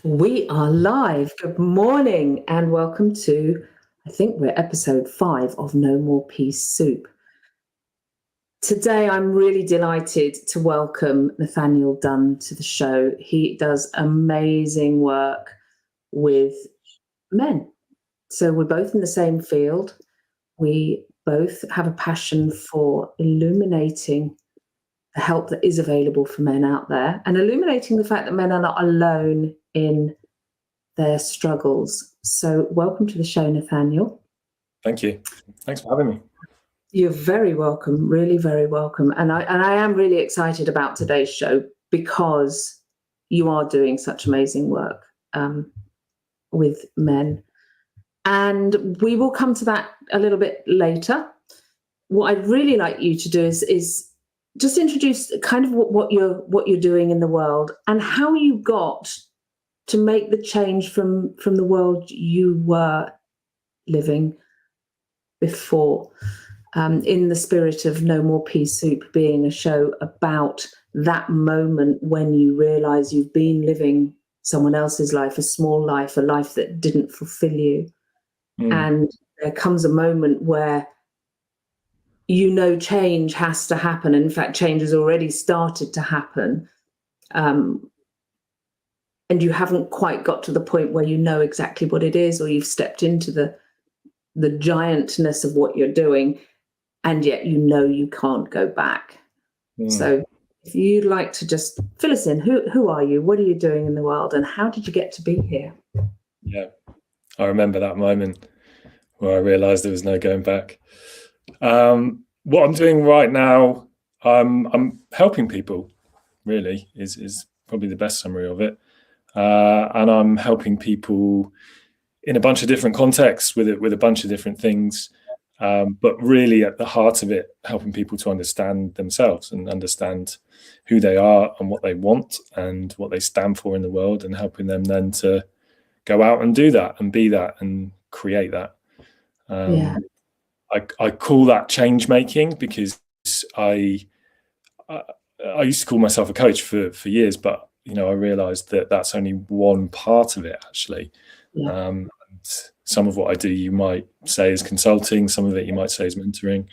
We are live. Good morning and welcome to, I think we're episode 5 of No More Peace Soup. Today, I'm really delighted to welcome Nathaniel Dunn to the show. He does amazing work with men. So we're both in the same field. We both have a passion for illuminating the help that is available for men out there and illuminating the fact that men are not alone in their struggles. So welcome to the show, Nathaniel. Thank you. Thanks for having me. You're very welcome, really very welcome. And I am really excited about today's show because you are doing such amazing work with men. And we will come to that a little bit later. What I'd really like you to do is just introduce kind of what you're doing in the world and how you got to make the change from the world you were living before, in the spirit of No More Peace Soup being a show about that moment when you realise you've been living someone else's life, a small life, a life that didn't fulfill you. And there comes a moment where you know change has to happen. In fact, change has already started to happen. And you haven't quite got to the point where you know exactly what it is, or you've stepped into the giantness of what you're doing, and yet you know you can't go back. So if you'd like to just fill us in, who are you? What are you doing in the world? And how did you get to be here? Yeah, I remember that moment where I realised there was no going back. What I'm doing right now, I'm helping people, really, is probably the best summary of it. And I'm helping people in a bunch of different contexts with a bunch of different things, but really at the heart of it, helping people to understand themselves and understand who they are and what they want and what they stand for in the world, and helping them then to go out and do that and be that and create that. I call that change making because I used to call myself a coach for years, but I realized that that's only one part of it, actually. And some of what I do you might say is consulting, some of it you might say is mentoring,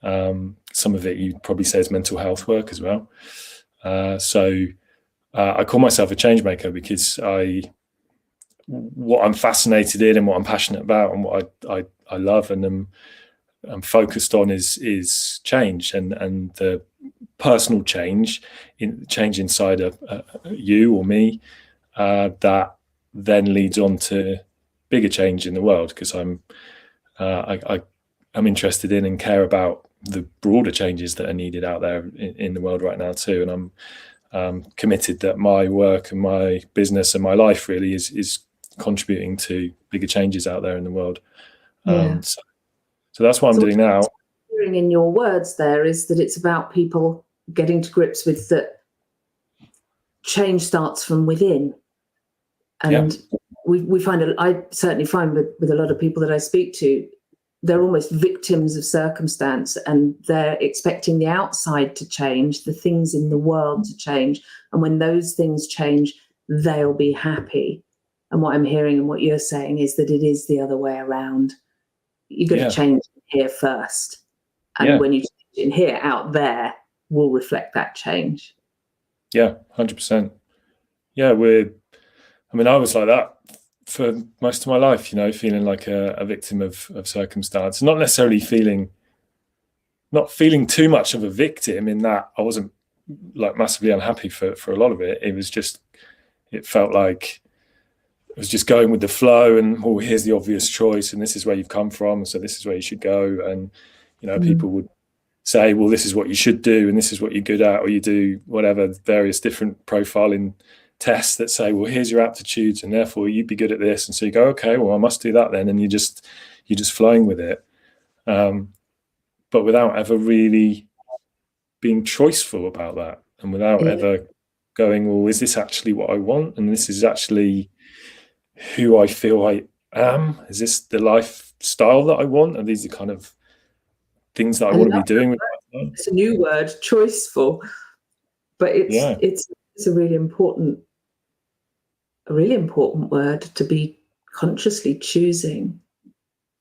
some of it you'd probably say is mental health work as well. So I call myself a change maker because what I'm fascinated in and what I'm passionate about and what I love and I'm focused on is change and the personal change inside you or me, that then leads on to bigger change in the world, because I'm interested in and care about the broader changes that are needed out there in the world right now too. And I'm committed that my work and my business and my life really is contributing to bigger changes out there in the world. So that's what I'm doing now. What I'm hearing in your words there is that it's about people getting to grips with that change starts from within. And we find, I certainly find with a lot of people that I speak to, they're almost victims of circumstance, and they're expecting the outside to change, the things in the world to change. And when those things change, they'll be happy. And what I'm hearing and what you're saying is that it is the other way around. You've got to change here first. And when you change in here, out there will reflect that change. Yeah, 100%. Yeah, I was like that for most of my life, feeling like a victim of circumstance. Not necessarily feeling too much of a victim in that I wasn't like massively unhappy for a lot of it. It was just, it felt like I was just going with the flow and, oh, here's the obvious choice and this is where you've come from, so this is where you should go. And, people would say, well, this is what you should do and this is what you're good at, or you do whatever, various different profiling tests that say, well, here's your aptitudes and therefore you'd be good at this. And so you go, okay, well, I must do that then. And you're just flowing with it. But without ever really being choiceful about that, and without ever going, well, is this actually what I want? And this is actually who I feel I am? Is this the lifestyle that I want? And these are kind of things that I want to be doing with my life. It's a new word, choiceful, but it's a really important a really important word, to be consciously choosing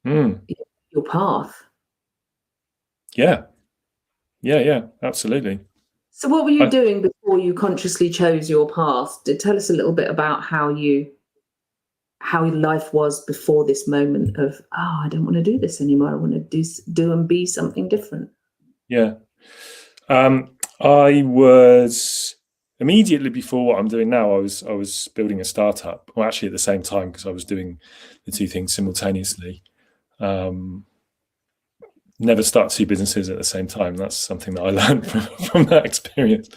your path. Yeah, absolutely. So what were you doing before you consciously chose your path? Tell us a little bit about how life was before this moment of, I don't want to do this anymore. I want to do and be something different. Yeah. I was immediately before what I'm doing now, I was building a startup. Well, actually at the same time, because I was doing the two things simultaneously. Never start two businesses at the same time. That's something that I learned from that experience.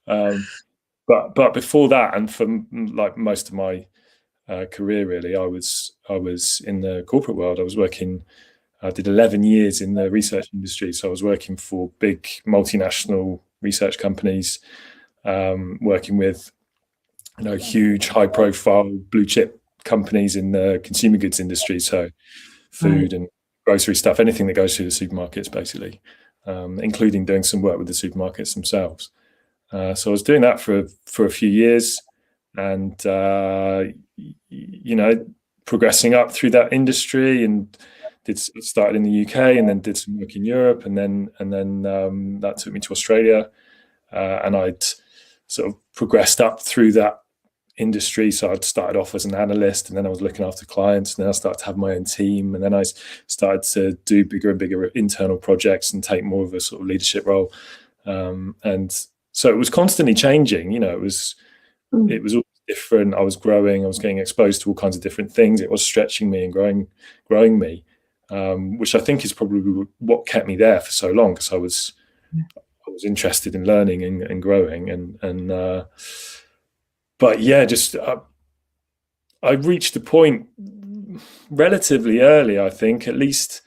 But before that, and for like most of my career, really, I was in the corporate world. I did 11 years in the research industry. So I was working for big multinational research companies, working with huge, high-profile blue chip companies in the consumer goods industry. So food and grocery stuff, anything that goes through the supermarkets, basically, including doing some work with the supermarkets themselves. So I was doing that for a few years, and progressing up through that industry, and started in the UK, and then did some work in Europe, and then that took me to Australia, and I'd sort of progressed up through that industry. So I'd started off as an analyst, and then I was looking after clients, and then I started to have my own team, and then I started to do bigger and bigger internal projects and take more of a sort of leadership role, and so it was constantly changing. It was all different. I was growing. I was getting exposed to all kinds of different things. It was stretching me and growing me, which I think is probably what kept me there for so long, because I was interested in learning and growing, and but yeah, just I reached a point relatively early, I think, at least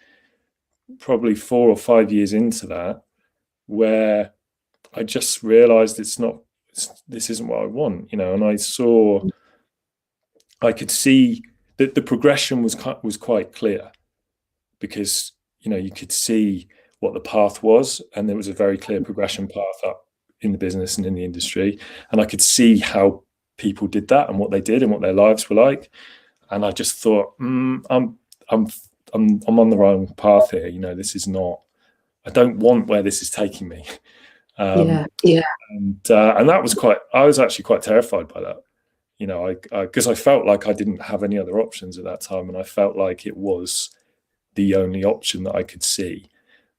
probably 4 or 5 years into that, where I just realized this isn't what I want, and I could see that the progression was quite clear, because you could see what the path was, and there was a very clear progression path up in the business and in the industry, and I could see how people did that and what they did and what their lives were like, and I just thought, I'm on the wrong path here. This is not. I don't want where this is taking me. And that was I was actually quite terrified by that, because I felt like I didn't have any other options at that time, and I felt like it was the only option that I could see.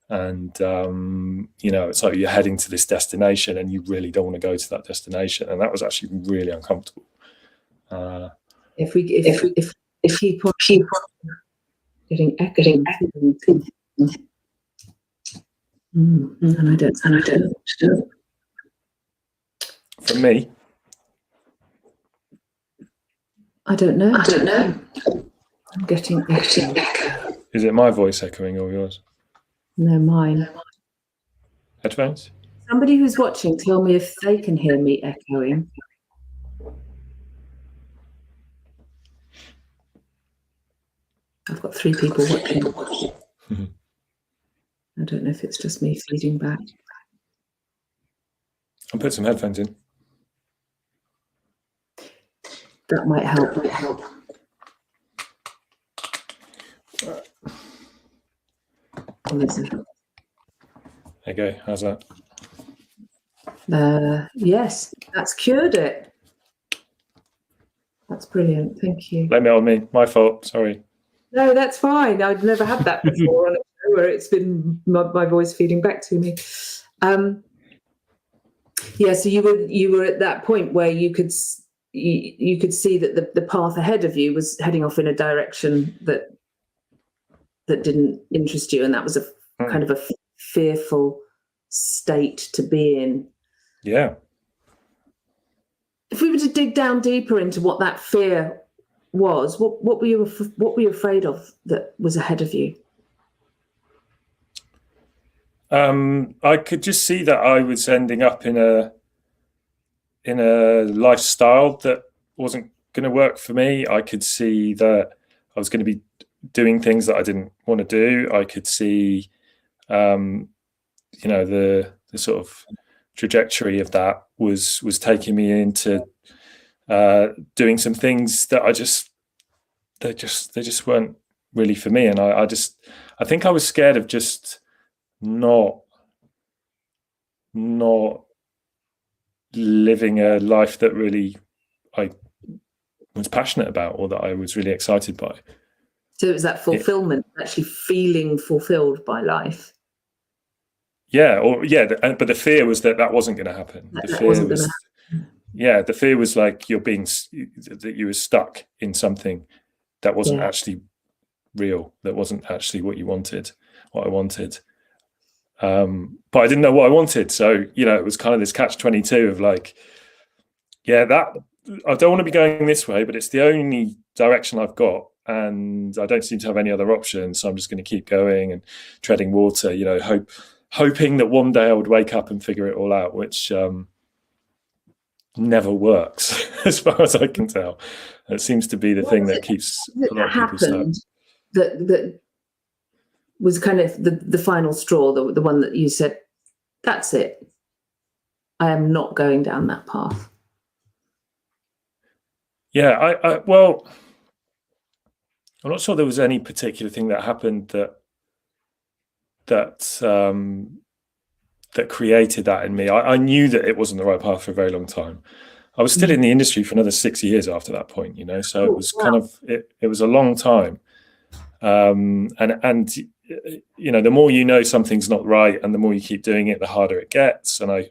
And it's like you're heading to this destination, and you really don't want to go to that destination, and that was actually really uncomfortable. If people getting echoing, and I don't know what to do. For me, I don't know. I'm getting echo. Is it my voice echoing or yours? No, mine. Headphones? Somebody who's watching, tell me if they can hear me echoing. I've got 3 people watching. I don't know if it's just me feeding back. I'll put some headphones in. That might help. Okay, how's that? Yes, that's cured it. That's brilliant. Thank you. Blame it on me. My fault. Sorry. No, that's fine. I've never had that before on a show where it's been my voice feeding back to me. So you were at that point where you could see that the path ahead of you was heading off in a direction that didn't interest you, and that was a kind of a fearful state to be in. Yeah. If we were to dig down deeper into what that fear was, what were you afraid of that was ahead of you? I could just see that I was ending up in a lifestyle that wasn't going to work for me. I could see that I was going to be doing things that I didn't want to do. I could see, the sort of trajectory of that was taking me into doing some things that they just weren't really for me. And I think I was scared of just not living a life that really I was passionate about, or that I was really excited by. So it was that fulfillment, actually feeling fulfilled by life. Yeah, but the fear was that wasn't going to happen. The fear was, the fear was like that you were stuck in something that wasn't actually real, that wasn't actually what I wanted. But I didn't know what I wanted. So, it was kind of this catch-22 of like, that I don't want to be going this way, but it's the only direction I've got. And I don't seem to have any other options. So I'm just going to keep going and treading water, hoping that one day I would wake up and figure it all out, which never works as far as I can tell. It seems to be the thing that keeps a lot of people stuck. That was kind of the final straw, the one that you said, that's it. I am not going down that path. Yeah, well, I'm not sure there was any particular thing that happened that created that in me. I knew that it wasn't the right path for a very long time. I was still in the industry for another 6 years after that point, so it was kind of, it was a long time. And the more something's not right, and the more you keep doing it, the harder it gets. And I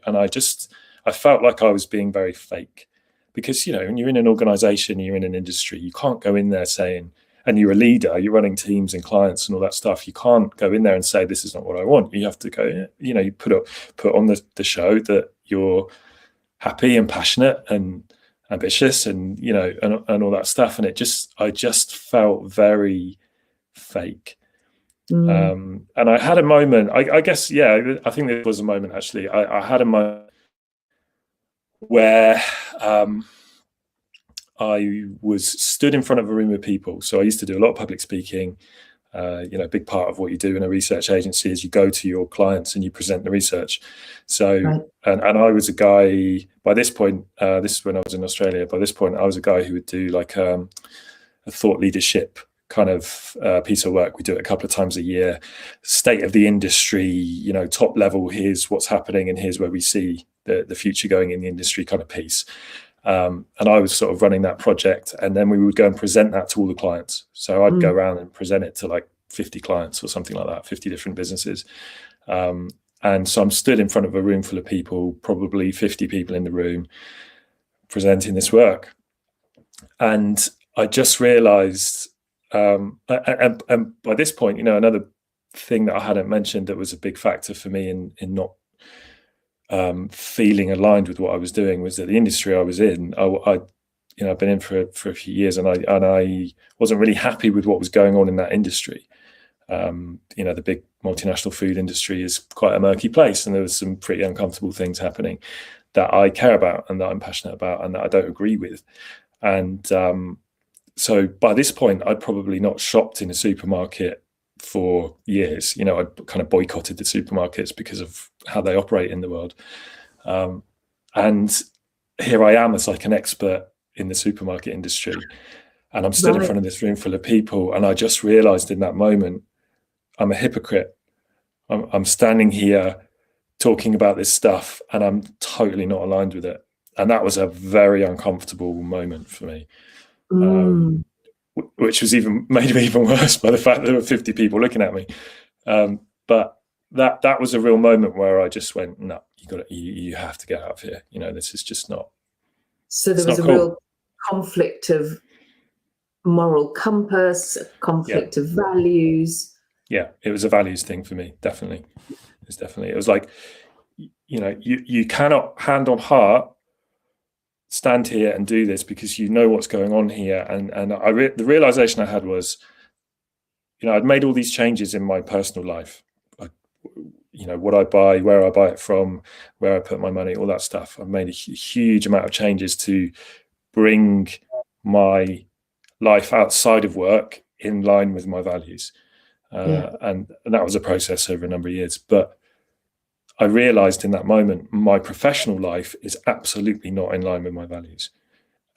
felt like I was being very fake, because, when you're in an organization, you're in an industry, you can't go in there saying, and you're a leader, you're running teams and clients and all that stuff, you can't go in there and say, this is not what I want. You have to go, you put on the show that you're happy and passionate and ambitious and, and all that stuff. And I just felt very fake. And I had a moment, I guess, I think there was a moment, actually. I had a moment where I was stood in front of a room of people. So I used to do a lot of public speaking. A big part of what you do in a research agency is you go to your clients and you present the research. So, right. and I was a guy, by this point, this is when I was in Australia, by this point, I was a guy who would do like a thought leadership kind of piece of work. We do it a couple of times a year, state of the industry, top level, here's what's happening and here's where we see the future going in the industry kind of piece. And I was sort of running that project, and then we would go and present that to all the clients. So I'd go around and present it to like 50 clients or something like that, 50 different businesses. And so I'm stood in front of a room full of people, probably 50 people in the room, presenting this work. And I just realized, and by this point, another thing that I hadn't mentioned that was a big factor for me in not feeling aligned with what I was doing was that the industry I was in, I've been in for a few years, and I wasn't really happy with what was going on in that industry. The big multinational food industry is quite a murky place, and there was some pretty uncomfortable things happening that I care about and that I'm passionate about and that I don't agree with. And so by this point, I'd probably not shopped in a supermarket for years. I'd kind of boycotted the supermarkets because of how they operate in the world. And here I am as like an expert in the supermarket industry, and I'm stood in front of this room full of people, and I just realized in that moment, I'm a hypocrite. I'm standing here talking about this stuff, and I'm totally not aligned with it. And that was a very uncomfortable moment for me. Which was made me even worse by the fact that there were 50 people looking at me. But that was a real moment where I just went, no, you have to get out of here. This is just not. So there was a real conflict of moral compass, conflict of values. Yeah, it was a values thing for me, definitely. It was like, you cannot, hand on heart, stand here and do this because you know what's going on here. And the realization I had was, I'd made all these changes in my personal life. What I buy, where I buy it from, where I put my money, all that stuff. I've made a huge amount of changes to bring my life outside of work in line with my values. And that was a process over a number of years. But I realized in that moment, my professional life is absolutely not in line with my values.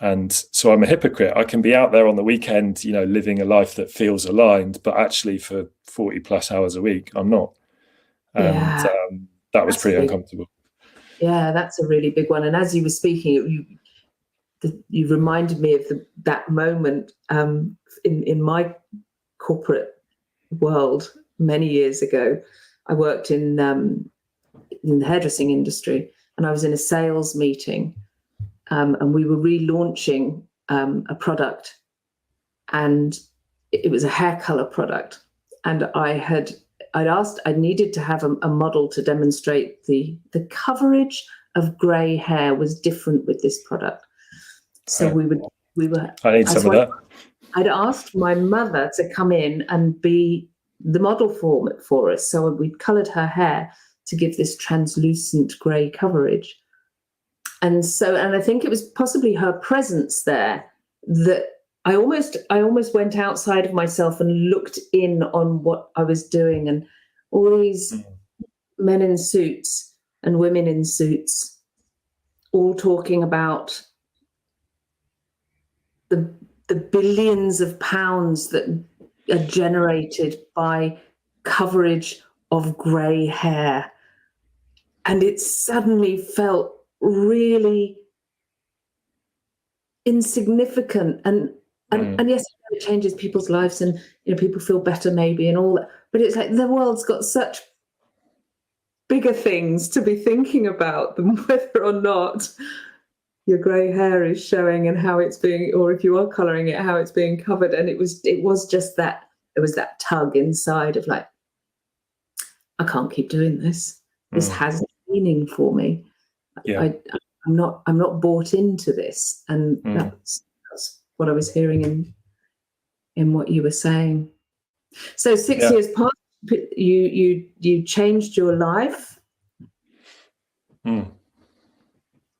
And so I'm a hypocrite. I can be out there on the weekend, you know, living a life that feels aligned, but actually for 40 plus hours a week, I'm not. And that was pretty uncomfortable. Yeah, that's a really big one. And as you were speaking, you reminded me of that moment in my corporate world many years ago. I worked in the hairdressing industry, and I was in a sales meeting, and we were relaunching a product, and it was a hair color product. And I'd asked, I needed to have a model to demonstrate the coverage of grey hair was different with this product. So we were. I need some of that. I'd asked my mother to come in and be the model for us. So we'd coloured her hair to give this translucent grey coverage. And I think it was possibly her presence there that I almost went outside of myself and looked in on what I was doing, and all these men in suits and women in suits all talking about the billions of pounds that are generated by coverage of grey hair. And it suddenly felt really insignificant. And yes, it changes people's lives, and you know, people feel better maybe and all that. But it's like the world's got such bigger things to be thinking about than whether or not your grey hair is showing and how it's being, or if you are colouring it, how it's being covered. And it was just that, it was that tug inside of like, I can't keep doing this. This has meaning for me. Yeah. I'm not bought into this. And that's what I was hearing in what you were saying. So 6 years past, you changed your life.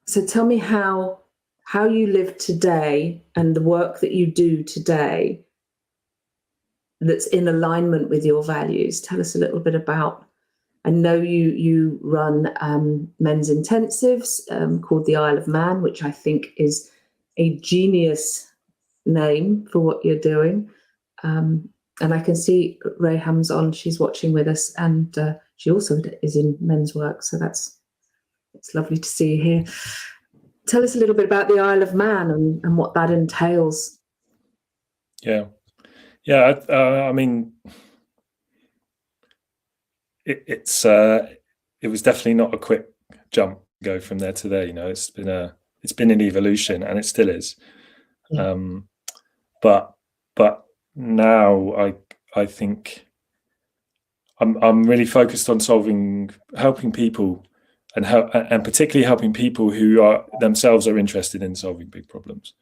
So tell me how you live today and the work that you do today that's in alignment with your values. Tell us a little bit about, I know you run men's intensives called the Isle of Man, which I think is a genius name for what you're doing. And I can see Rayham's on, she's watching with us, and she also is in men's work. So it's lovely to see you here. Tell us a little bit about the Isle of Man and what that entails. Yeah. I mean, it was definitely not a quick jump to go from there to there. You know, it's been an evolution, and it still is. Yeah. But now I think I'm really focused on helping people, and particularly helping people who are themselves interested in solving big problems.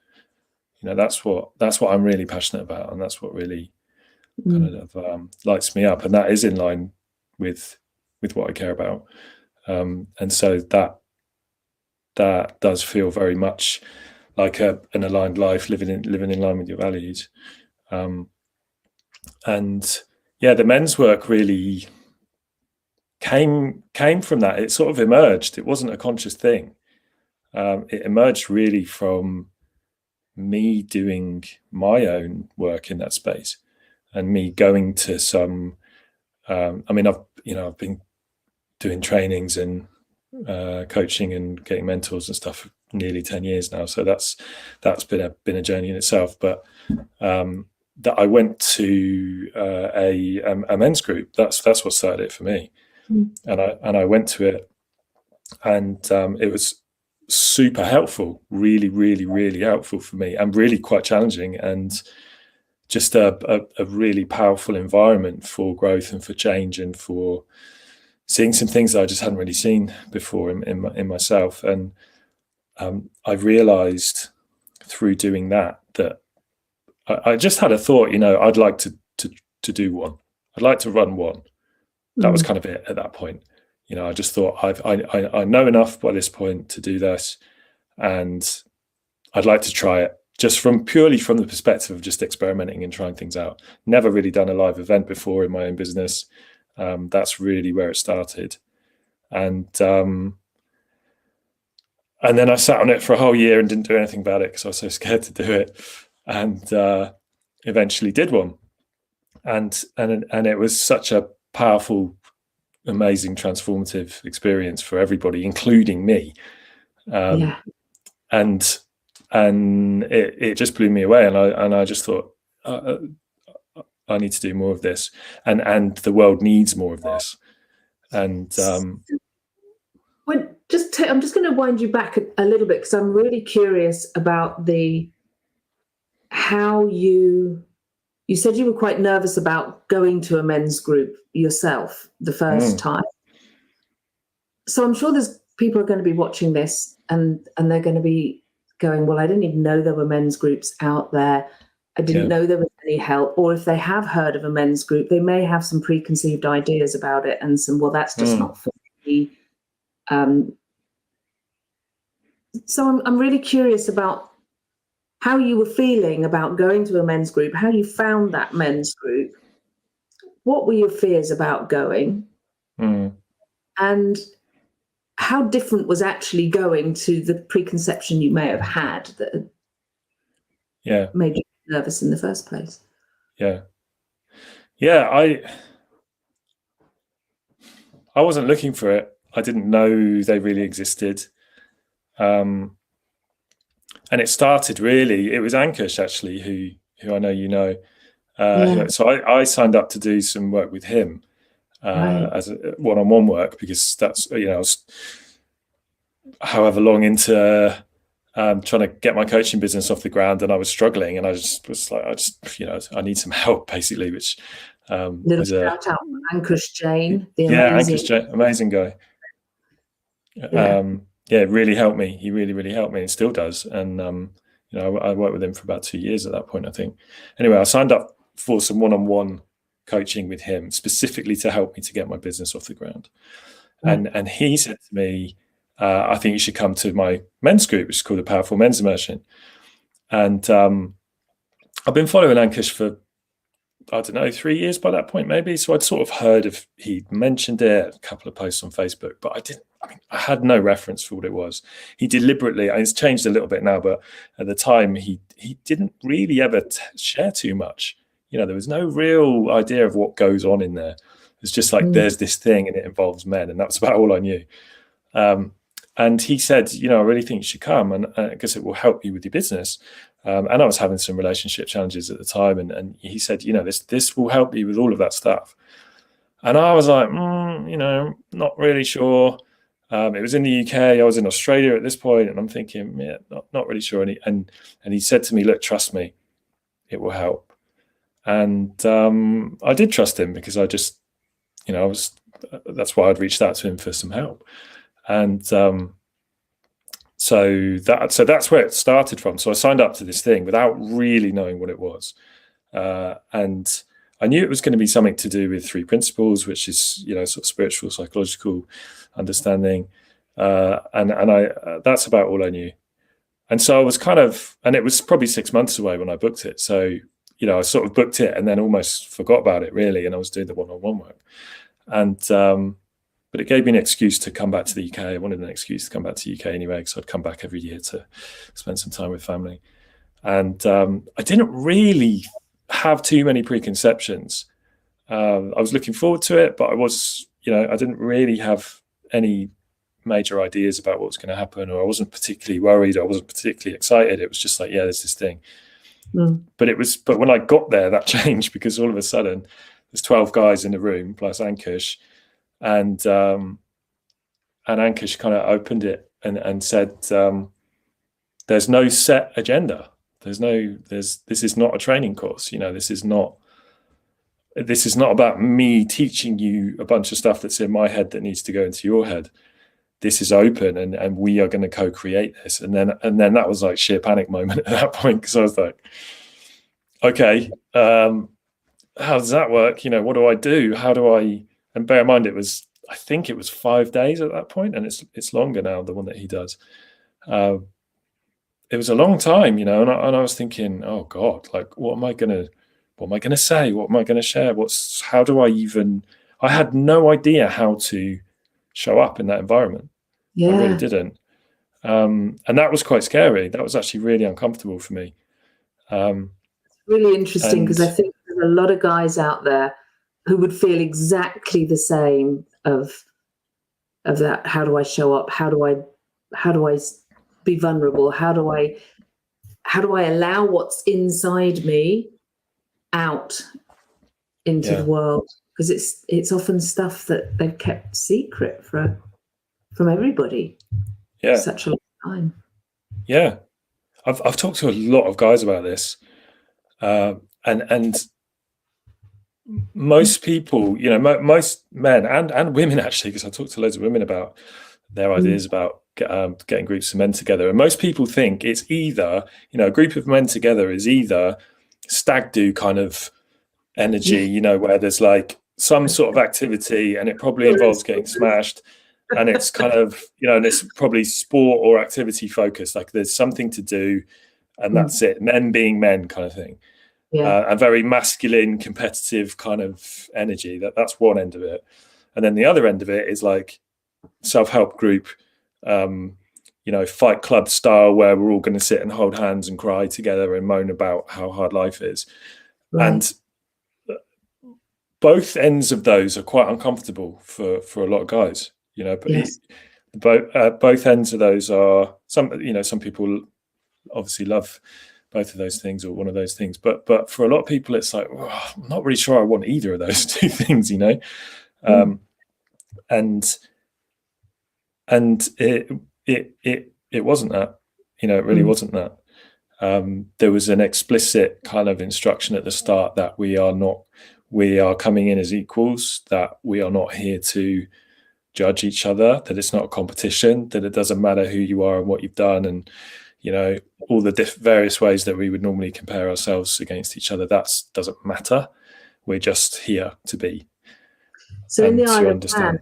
You know, that's what I'm really passionate about, and that's what really kind of lights me up, and that is in line with what I care about. And so that does feel very much like an aligned life, living in line with your values. And yeah, the men's work really came from that. It sort of emerged. It wasn't a conscious thing. It emerged really from me doing my own work in that space, and me going to some. I mean, I've been doing trainings and coaching and getting mentors and stuff for nearly 10 years now. So that's been a journey in itself. But that I went to a men's group. That's what started it for me. And I went to it, and it was super helpful, really, really, really helpful for me, and really quite challenging, and just a really powerful environment for growth and for change, and for seeing some things that I just hadn't really seen before in myself. And I realized through doing that I just had a thought, you know, I'd like to do one. I'd like to run one. That was kind of it at that point. You know, I just thought I know enough by this point to do this, and I'd like to try it, just purely from the perspective of just experimenting and trying things out. Never really done a live event before in my own business. That's really where it started. And And then I sat on it for a whole year and didn't do anything about it because I was so scared to do it, and eventually did one. And it was such a powerful, amazing, transformative experience for everybody, including me. Yeah. And it just blew me away. And I just thought, I need to do more of this, and the world needs more of this. And I'm just going to wind you back a little bit, because I'm really curious about how you said you were quite nervous about going to a men's group yourself the first time. So I'm sure there's people are going to be watching this, and they're going to be going, well, I didn't even know there were men's groups out there. I didn't know there was any help. Or if they have heard of a men's group, they may have some preconceived ideas about it and some, well, that's just not for me. So I'm really curious about how you were feeling about going to a men's group, how you found that men's group. What were your fears about going? And how different was actually going to the preconception you may have had that made you nervous in the first place? I wasn't looking for it. I didn't know they really existed. And it started really, it was Ankush actually, who I know you know. So I signed up to do some work with him as a one-on-one work, because that's, I was however long into trying to get my coaching business off the ground, and I was struggling, and I just was like, I need some help, basically, which little shout out Ankush Jain, Ankush Jain, amazing guy. Really helped me. He really helped me, and still does. And I worked with him for about 2 years at that point, I think. Anyway, I signed up for some one-on-one coaching with him, specifically to help me to get my business off the ground. And he said to me, I think you should come to my men's group, which is called the Powerful Men's Immersion. And I've been following Ankush for, I don't know, 3 years by that point, maybe. So I'd sort of heard of, he'd mentioned it, a couple of posts on Facebook, but I had no reference for what it was. He deliberately, and it's changed a little bit now, but at the time he didn't really ever share too much. There was no real idea of what goes on in there. It's just like, there's this thing and it involves men, and that's about all I knew. And he said, I really think you should come, and because it will help you with your business. And I was having some relationship challenges at the time, and he said, this will help you with all of that stuff. And I was like, not really sure. It was in the UK. I was in Australia at this point, and I'm thinking, not really sure. And he said to me, look, trust me, it will help. And I did trust him, because I just, that's why I'd reached out to him for some help. And so that's where it started from. So I signed up to this thing without really knowing what it was. And I knew it was going to be something to do with 3 principles, which is, sort of spiritual, psychological understanding. And that's about all I knew. And so I was and it was probably 6 months away when I booked it. So, I sort of booked it and then almost forgot about it, really. And I was doing the one-on-one work. And, but it gave me an excuse to come back to the UK. I wanted an excuse to come back to the UK anyway, because I'd come back every year to spend some time with family. And I didn't really have too many preconceptions. I was looking forward to it, but I was, I didn't really have any major ideas about what was going to happen, or I wasn't particularly worried. I wasn't particularly excited. It was just like, there's this thing. But when I got there, that changed, because all of a sudden there's 12 guys in the room plus Ankush, and Ankush kind of opened it and said, there's no set agenda. This is not a training course. This is not about me teaching you a bunch of stuff that's in my head that needs to go into your head. This is open, and we are going to co-create this. And then that was like sheer panic moment at that point, because I was like, okay, how does that work? What do I do? How do I? And bear in mind, I think it was 5 days at that point, and it's longer now, the one that he does. It was a long time, and I was thinking, oh God, like, what am I gonna say? What am I gonna share? How do I even? I had no idea how to show up in that environment. I really didn't. And that was quite scary. That was actually really uncomfortable for me. Really interesting, because I And think there's a lot of guys out there who would feel exactly the same of that. How do I show up? How do I be vulnerable? How do I allow what's inside me out into the world? Because it's often stuff that they've kept secret from everybody for such a long time. Yeah, I've talked to a lot of guys about this, and most people, you know, most men and women actually, because I talked to loads of women about their ideas about getting groups of men together, and most people think it's either, you know, a group of men together is either stag do kind of energy, you know, where there's like some sort of activity and it probably involves getting smashed, and it's kind of, you know, and it's probably sport or activity focused, like there's something to do and that's it, men being men kind of thing. A very masculine, competitive kind of energy. That's one end of it, and then the other end of it is like self-help group, you know, fight club style, where we're all going to sit and hold hands and cry together and moan about how hard life is. And both ends of those are quite uncomfortable for a lot of guys, you know. But both ends of those are, some, you know, some people obviously love both of those things or one of those things, but for a lot of people it's like, oh, I'm not really sure I want either of those two things, you know. And it wasn't that, you know, it really wasn't that. There was an explicit kind of instruction at the start that we are coming in as equals, that we are not here to judge each other, that it's not a competition, that it doesn't matter who you are and what you've done, and, you know, all the various ways that we would normally compare ourselves against each other. That doesn't matter. We're just here to be. So in the Isle of Man,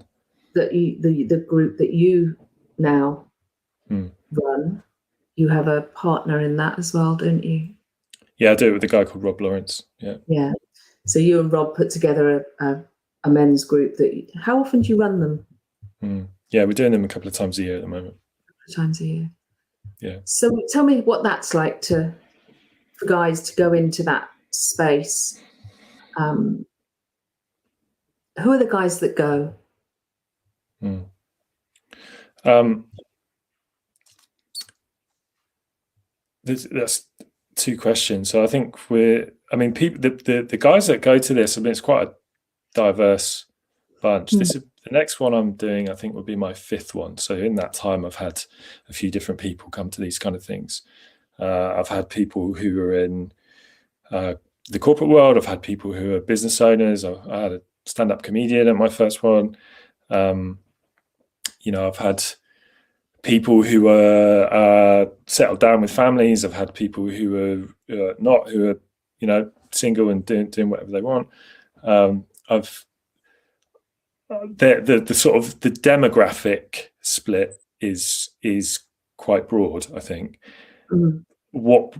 that the group that you now run, you have a partner in that as well, don't you? Yeah, I do it with a guy called Rob Lawrence. Yeah. So you and Rob put together a men's group. How often do you run them? Yeah, we're doing them a couple of times a year at the moment. A couple of times a year. Yeah. So tell me what that's like for guys to go into that space. Who are the guys that go? That's two questions. So I think people, the guys that go to this, I mean, it's quite a diverse bunch. The next one I'm doing, I think, would be my fifth one. So in that time, I've had a few different people come to these kind of things. I've had people who are in the corporate world. I've had people who are business owners. I had a stand-up comedian at my first one. You know, I've had people who are settled down with families. I've had people who are not, who are, you know, single and doing whatever they want. The sort of the demographic split is quite broad, I think. What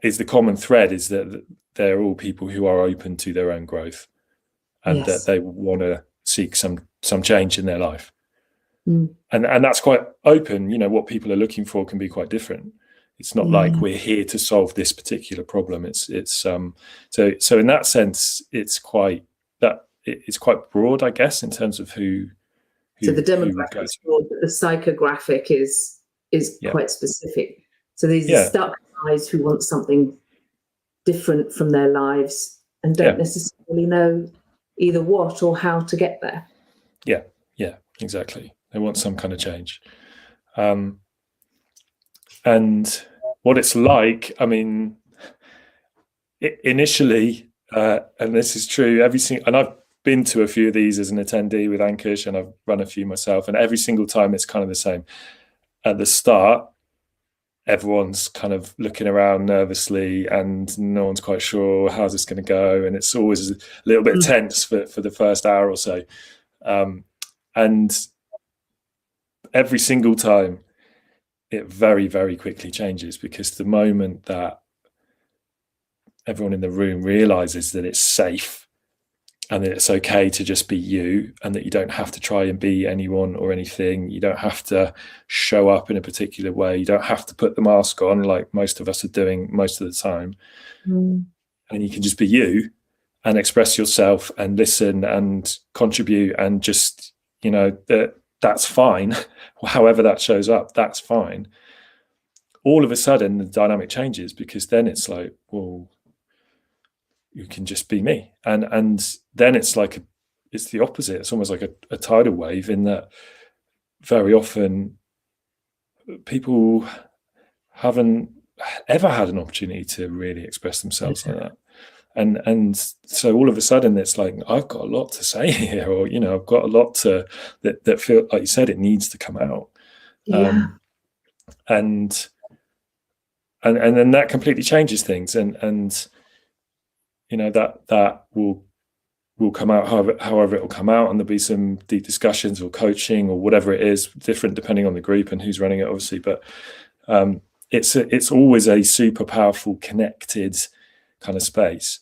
is the common thread is that they're all people who are open to their own growth, and that they want to seek some change in their life. And that's quite open. You know, what people are looking for can be quite different. It's not like we're here to solve this particular problem. It's so in that sense, it's quite broad, I guess, in terms of who so the demographic is broad, but the psychographic is quite specific. So these are stuck guys who want something different from their lives and don't necessarily know either what or how to get there. Yeah, exactly. They want some kind of change. And what it's like, I mean, initially, and this is true, and I've been to a few of these as an attendee with Ankush, and I've run a few myself, and every single time it's kind of the same. At the start, everyone's kind of looking around nervously and no one's quite sure how's this going to go, and it's always a little bit tense for the first hour or so. And every single time it very, very quickly changes, because the moment that everyone in the room realizes that it's safe and that it's okay to just be you, and that you don't have to try and be anyone or anything. You don't have to show up in a particular way. You don't have to put the mask on like most of us are doing most of the time. Mm. And you can just be you and express yourself and listen and contribute, and just, that's fine. However that shows up, that's fine. All of a sudden the dynamic changes, because then it's like, well, you can just be me. And then it's like it's the opposite. It's almost like a tidal wave, in that very often people haven't ever had an opportunity to really express themselves like that. And so all of a sudden it's like, I've got a lot to say here, or I've got a lot that feel like you said, it needs to come out. Yeah. And then that completely changes things, and that will come out however it will come out, and there'll be some deep discussions or coaching or whatever it is, different depending on the group and who's running it, obviously. But it's always a super powerful, connected kind of space.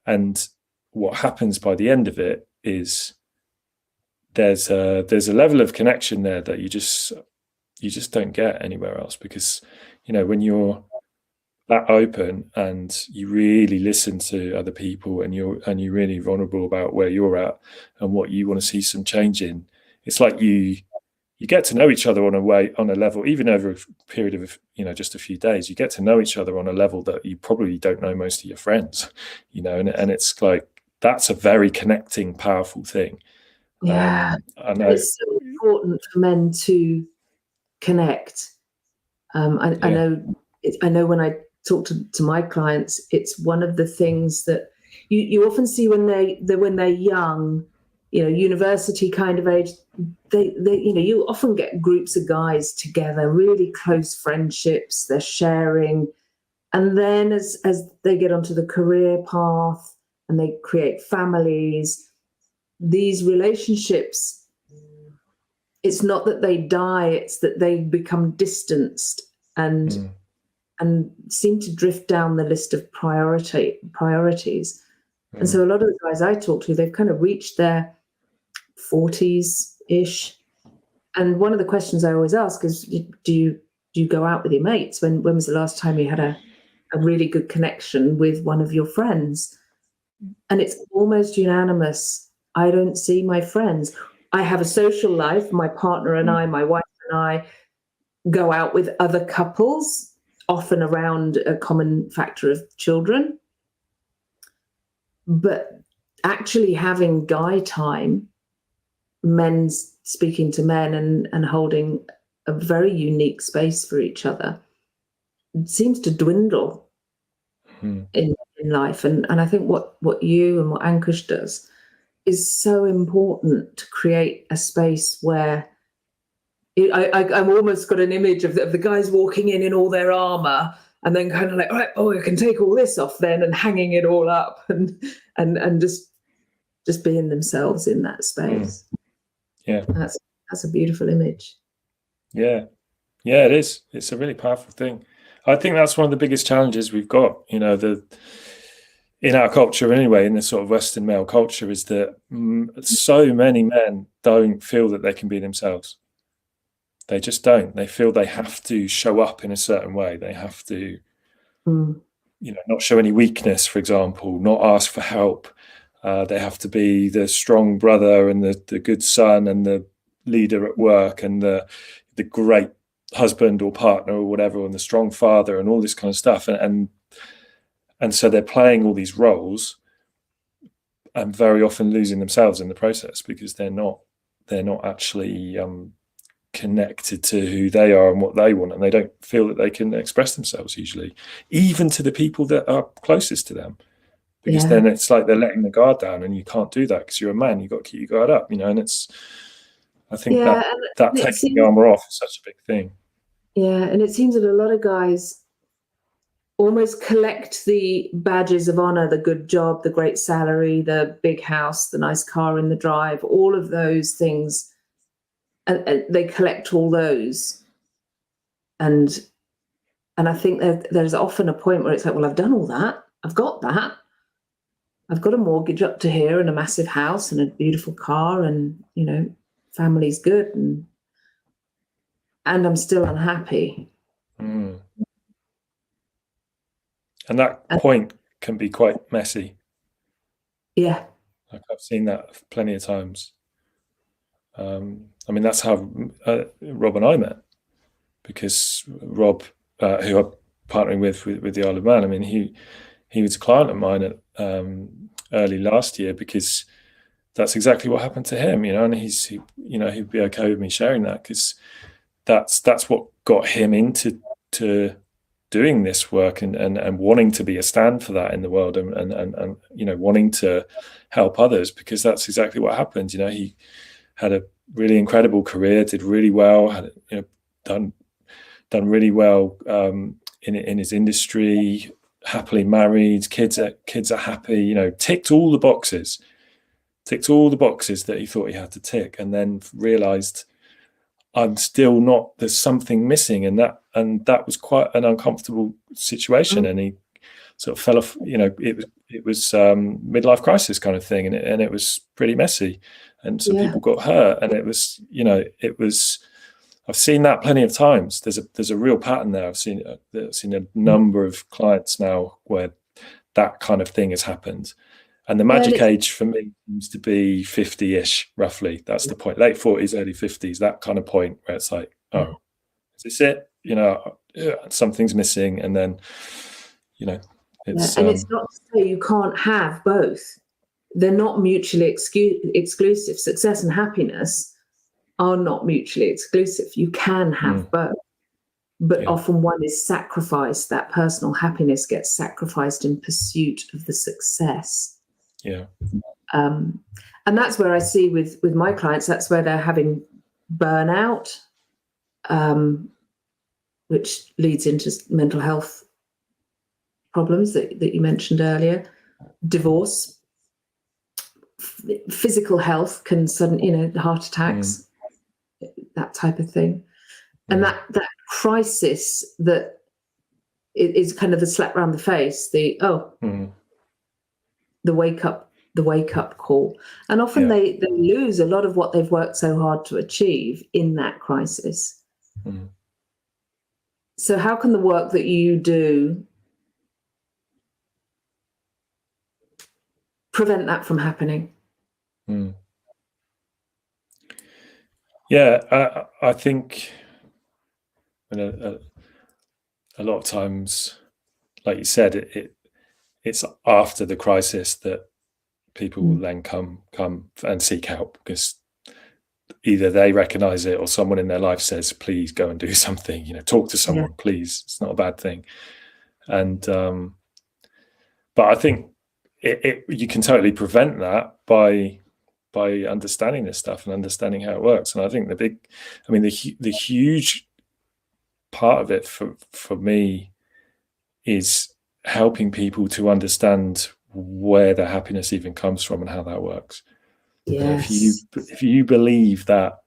And what happens by the end of it is there's a level of connection there that you just don't get anywhere else, because when you're that open and you really listen to other people, and you're really vulnerable about where you're at and what you want to see some change in, it's like you get to know each other on a level, even over a period of just a few days. You get to know each other on a level that you probably don't know most of your friends, and it's like, that's a very connecting, powerful thing. Yeah. I know It's so important for men to connect. I know when I talk to my clients, it's one of the things that you often see when they're young, university kind of age. They you often get groups of guys together, really close friendships. They're sharing, and then as they get onto the career path and they create families, these relationships, it's not that they die, it's that they become distanced and seem to drift down the list of priorities. And so a lot of the guys I talk to, they've kind of reached their 40s-ish. And one of the questions I always ask is, do you go out with your mates? When was the last time you had a really good connection with one of your friends? And it's almost unanimous. I don't see my friends. I have a social life. My partner and I, my wife and I, go out with other couples, often around a common factor of children. But actually having guy time, men speaking to men and holding a very unique space for each other, seems to dwindle in life. And I think what you and what Ankush does is so important, to create a space where I'm almost got an image of the guys walking in all their armor, and then kind of like, all right, I can take all this off then, and hanging it all up, and just being themselves in that space. Yeah, that's a beautiful image. Yeah, it is. It's a really powerful thing. I think that's one of the biggest challenges we've got, in our culture anyway, in this sort of Western male culture, is that so many men don't feel that they can be themselves. They just don't. They feel they have to show up in a certain way. They have to, not show any weakness, for example, not ask for help. They have to be the strong brother and the good son and the leader at work and the great husband or partner or whatever, and the strong father and all this kind of stuff. And so they're playing all these roles and very often losing themselves in the process, because they're not actually connected to who they are and what they want, and they don't feel that they can express themselves usually, even to the people that are closest to them, because then it's like they're letting the guard down, and you can't do that because you're a man. You've got to keep your guard up, and it's, I think that taking the armor off is such a big thing. Yeah, and it seems that a lot of guys almost collect the badges of honor, the good job, the great salary, the big house, the nice car in the drive, all of those things. And they collect all those. And I think there's often a point where it's like, well, I've done all that. I've got that. I've got a mortgage up to here and a massive house and a beautiful car, and family's good, and I'm still unhappy. And that point can be quite messy. Yeah. Like, I've seen that plenty of times. I mean, that's how Rob and I met, because Rob, who I'm partnering with the Isle of Man, I mean, he was a client of mine at early last year, because that's exactly what happened to him, and he'd be okay with me sharing that, because that's what got him into doing this work and wanting to be a stand for that in the world, and wanting to help others, because that's exactly what happened. He had a really incredible career, did really well, had done really well in his industry, happily married, kids are happy, ticked all the boxes that he thought he had to tick, and then realized, I'm still not, there's something missing, and that was quite an uncomfortable situation. And he sort of fell off, it was midlife crisis kind of thing, and it was pretty messy, and some people got hurt, and it was I've seen that plenty of times. There's a real pattern there. I've seen a number of clients now where that kind of thing has happened. And the magic age for me seems to be 50-ish, roughly. That's the point. Late 40s, early 50s, that kind of point where it's like, oh, is this it? Something's missing. And then, it's... And it's not to say you can't have both. They're not mutually exclusive. Success and happiness are not mutually exclusive. You can have both. But often one is sacrificed. That personal happiness gets sacrificed in pursuit of the success. Yeah. And that's where I see with my clients, that's where they're having burnout, which leads into mental health problems that you mentioned earlier, divorce, physical health can suddenly, heart attacks, that type of thing. And that crisis that is kind of the slap around the face, the wake up call. And often they lose a lot of what they've worked so hard to achieve in that crisis. So how can the work that you do prevent that from happening? Yeah, I think a lot of times, like you said, it's after the crisis that people will then come and seek help, because either they recognize it or someone in their life says, please go and do something, talk to someone, please. It's not a bad thing. And but I think you can totally prevent that by understanding this stuff and understanding how it works. And I think the huge part of it for me is helping people to understand where their happiness even comes from and how that works. Yes. If you believe that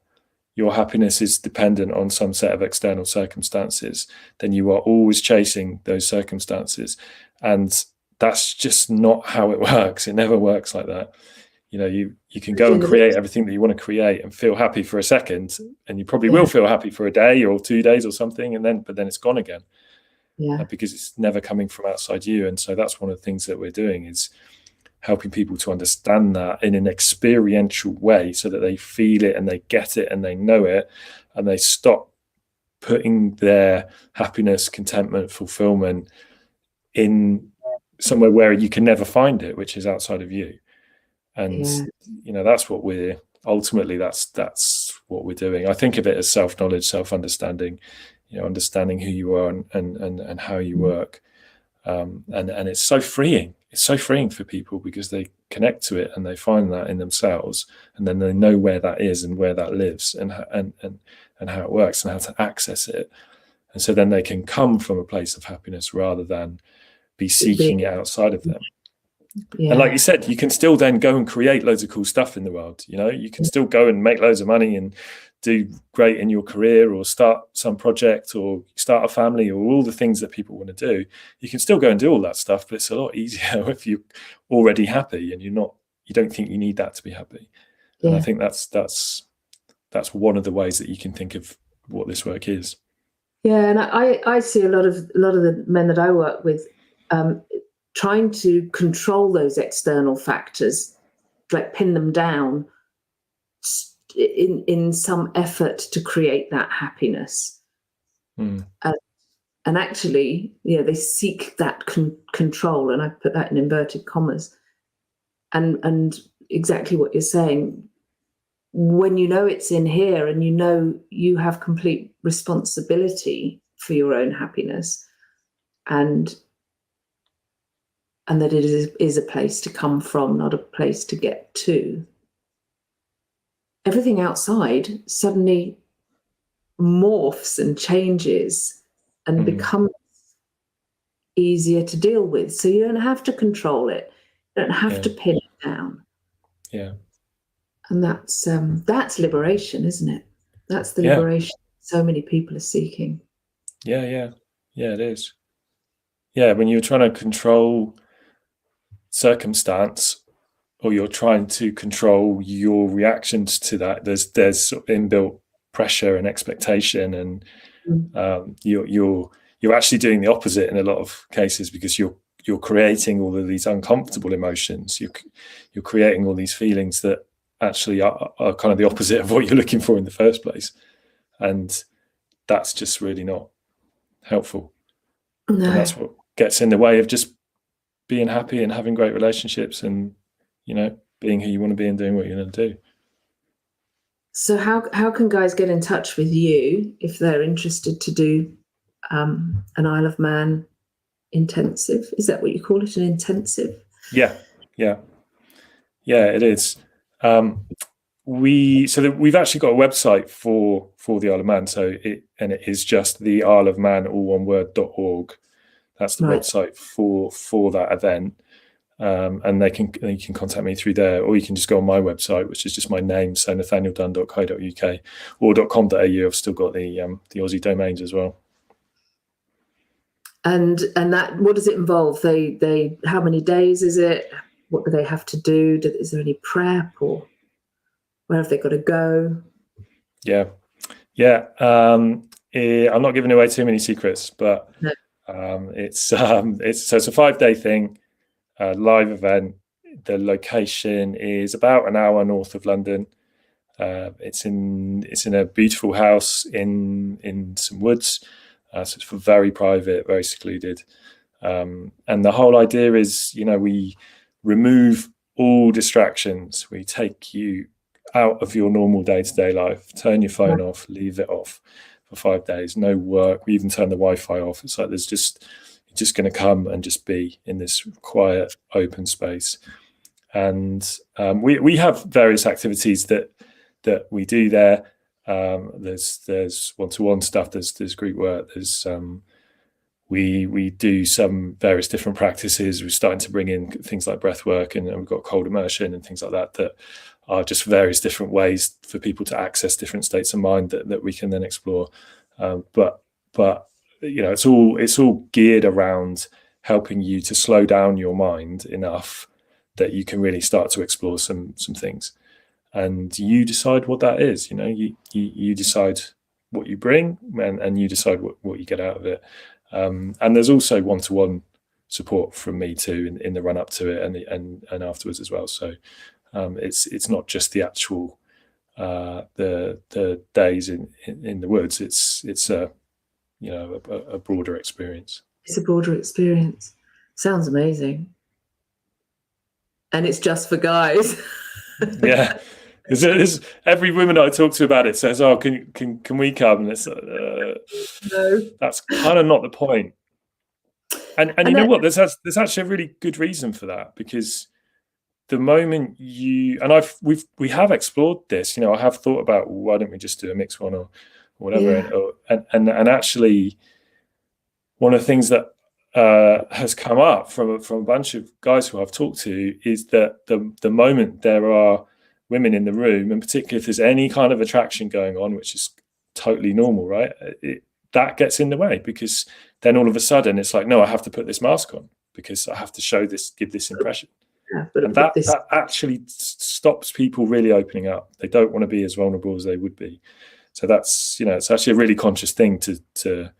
your happiness is dependent on some set of external circumstances, then you are always chasing those circumstances, and that's just not how it works. It never works like that. You can go and create everything that you want to create and feel happy for a second, and you probably will feel happy for a day or 2 days or something, but then it's gone again. Because it's never coming from outside you. And so that's one of the things that we're doing, is helping people to understand that in an experiential way, so that they feel it and they get it and they know it, and they stop putting their happiness, contentment, fulfillment in somewhere where you can never find it, which is outside of you. And that's what we're ultimately, that's what we're doing. I think of it as self-knowledge, self-understanding, understanding who you are and how you work. And it's so freeing. It's so freeing for people, because they connect to it and they find that in themselves, and then they know where that is and where that lives, and how it works and how to access it. And so then they can come from a place of happiness rather than be seeking it outside of them. And like you said, you can still then go and create loads of cool stuff in the world. You can still go and make loads of money and do great in your career or start some project or start a family or all the things that people want to do, you can still go and do all that stuff, but it's a lot easier if you're already happy and you don't think you need that to be happy. Yeah. And I think that's one of the ways that you can think of what this work is. Yeah, and I see a lot of the men that I work with trying to control those external factors, like pin them down in some effort to create that happiness. And actually, they seek that control, and I put that in inverted commas. And exactly what you're saying, when you know it's in here and you have complete responsibility for your own happiness, and that it is a place to come from, not a place to get to, everything outside suddenly morphs and changes and becomes easier to deal with. So you don't have to control it. You don't have to pin it down. Yeah. And that's liberation, isn't it? That's the liberation so many people are seeking. Yeah, it is. Yeah, when you're trying to control circumstance, or you're trying to control your reactions to that, there's sort of inbuilt pressure and expectation, and you're actually doing the opposite in a lot of cases, because you're creating all of these uncomfortable emotions. You're creating all these feelings that actually are kind of the opposite of what you're looking for in the first place, and that's just really not helpful. No. And that's what gets in the way of just being happy and having great relationships, and being who you want to be and doing what you're going to do. So how can guys get in touch with you if they're interested to do an Isle of Man intensive? Is that what you call it, an intensive? Yeah, it is. We've actually got a website for the Isle of Man, it is just the Isle of Man, all one word, .org. That's the website for that event. And you can contact me through there, or you can just go on my website, which is just my name, so nathanialdunn.co.uk or .com.au. I've still got the Aussie domains as well. And that, what does it involve? They how many days is it? What do they have to do? Is there any prep, or where have they got to go? Yeah. I'm not giving away too many secrets, but no. It's a 5-day thing, live event. The location is about an hour north of London. It's in a beautiful house in some woods. So it's very private, very secluded. And the whole idea is, we remove all distractions. We take you out of your normal day-to-day life, turn your phone off, leave it off for 5 days, no work. We even turn the Wi-Fi off. It's like you're just going to come and just be in this quiet, open space. And we have various activities that we do there. There's one-to-one stuff, there's group work, there's we do some various different practices. We're starting to bring in things like breath work, and we've got cold immersion and things like that are just various different ways for people to access different states of mind that we can then explore. But it's all geared around helping you to slow down your mind enough that you can really start to explore some things. And you decide what that is. You decide what you bring, and you decide what you get out of it. And there's also one-to-one support from me too in the run up to it and afterwards as well. So it's not just the actual the days in the woods. It's a broader experience. It's a broader experience. Sounds amazing. And it's just for guys. Yeah. Every woman I talk to about it says, "Oh, can we come?" And it's no. That's kind of not the point. And you know what? There's actually a really good reason for that, because the moment we have explored this. I have thought about, why don't we just do a mixed one or whatever? Yeah. And actually, one of the things that has come up from a bunch of guys who I've talked to is that the moment there are women in the room, and particularly if there's any kind of attraction going on, which is totally normal, right? That gets in the way, because then all of a sudden it's like, no, I have to put this mask on because I have to show this, give this impression. And that actually stops people really opening up. They don't want to be as vulnerable as they would be. So that's, it's actually a really conscious thing to do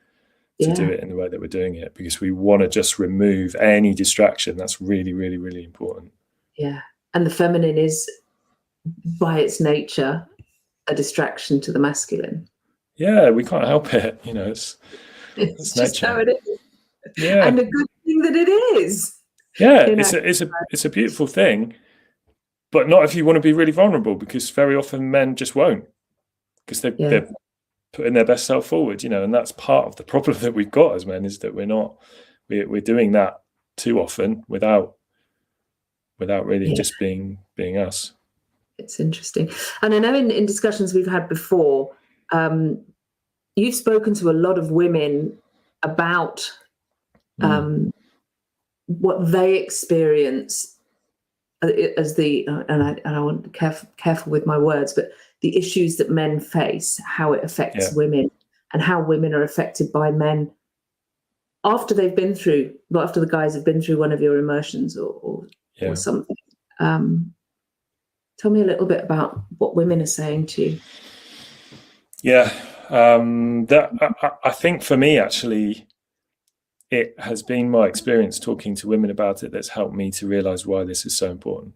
it in the way that we're doing it, because we want to just remove any distraction. That's really, really, really important. Yeah. And the feminine is, by its nature, a distraction to the masculine. Yeah, we can't help it. It's just nature. how it is. Yeah. And a good thing that it is. Yeah, it's a beautiful thing, but not if you want to be really vulnerable, because very often men just won't, because they're putting their best self forward, and that's part of the problem that we've got as men, is that we're doing that too often without really just being us. It's interesting. And I know in discussions we've had before, you've spoken to a lot of women about what they experience as and I want to be careful with my words, but the issues that men face, how it affects women, and how women are affected by men after the guys have been through one of your immersions or something. Tell me a little bit about what women are saying to you. Yeah, I think for me, actually, it has been my experience talking to women about it that's helped me to realize why this is so important.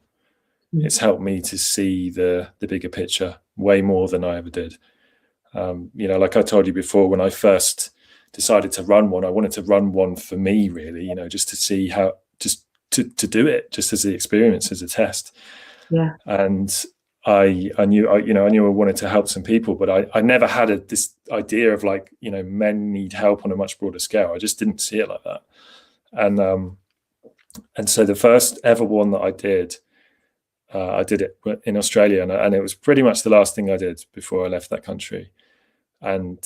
It's helped me to see the bigger picture way more than I ever did. Like I told you before, when I first decided to run one, I wanted to run one for me, really, just to see how, just to do it, just as the experience, as a test. Yeah. And I knew I wanted to help some people, but I never had this idea of men need help on a much broader scale. I just didn't see it like that. And so the first ever one that I did it in Australia, and it was pretty much the last thing I did before I left that country. And